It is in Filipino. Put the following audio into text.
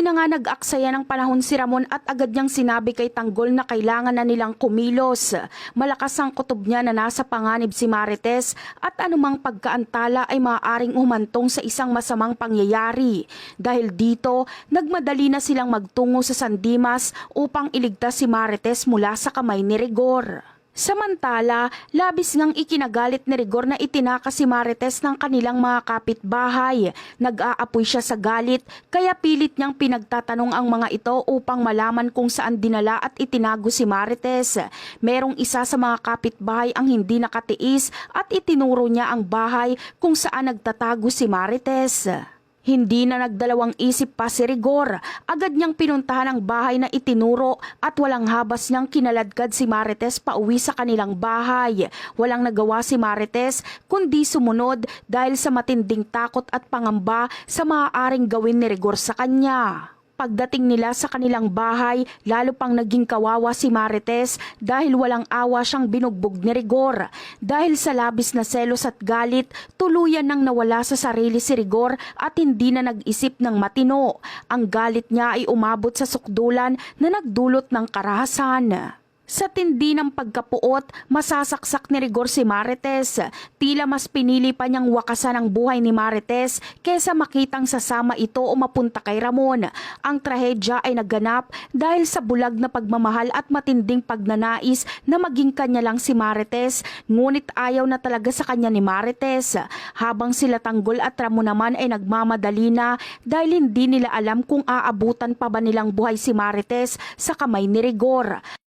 Hindi na nga nag-aksaya ng panahon si Ramon at agad niyang sinabi kay Tanggol na kailangan na nilang kumilos. Malakas ang kutob niya na nasa panganib si Marites at anumang pagkaantala ay maaaring humantong sa isang masamang pangyayari. Dahil dito, nagmadali na silang magtungo sa San Dimas upang iligtas si Marites mula sa kamay ni Rigor. Samantala, labis ngang ikinagalit ni Rigor na itinakas si Marites ng kanilang mga kapitbahay. Nag-aapoy siya sa galit kaya pilit niyang pinagtatanong ang mga ito upang malaman kung saan dinala at itinago si Marites. Merong isa sa mga kapitbahay ang hindi nakatiis at itinuro niya ang bahay kung saan nagtatago si Marites. Hindi na nagdalawang isip pa si Rigor. Agad niyang pinuntahan ang bahay na itinuro at walang habas niyang kinaladkad si Marites pauwi sa kanilang bahay. Walang nagawa si Marites kundi sumunod dahil sa matinding takot at pangamba sa maaaring gawin ni Rigor sa kanya. Pagdating nila sa kanilang bahay, lalo pang naging kawawa si Marites dahil walang awa siyang binugbog ni Rigor. Dahil sa labis na selos at galit, tuluyan nang nawala sa sarili si Rigor at hindi na nag-isip ng matino. Ang galit niya ay umabot sa sukdulan na nagdulot ng karahasan. Sa tindi ng pagkapuot, masasaksak ni Rigor si Marites. Tila mas pinili pa niyang wakasan ang buhay ni Marites kesa makitang sasama ito o mapunta kay Ramon. Ang trahedya ay naganap dahil sa bulag na pagmamahal at matinding pagnanais na maging kanya lang si Marites, ngunit ayaw na talaga sa kanya ni Marites. Habang sila Tanggol at Ramon naman ay nagmamadali na dahil hindi nila alam kung aabutan pa ba nilang buhay si Marites sa kamay ni Rigor.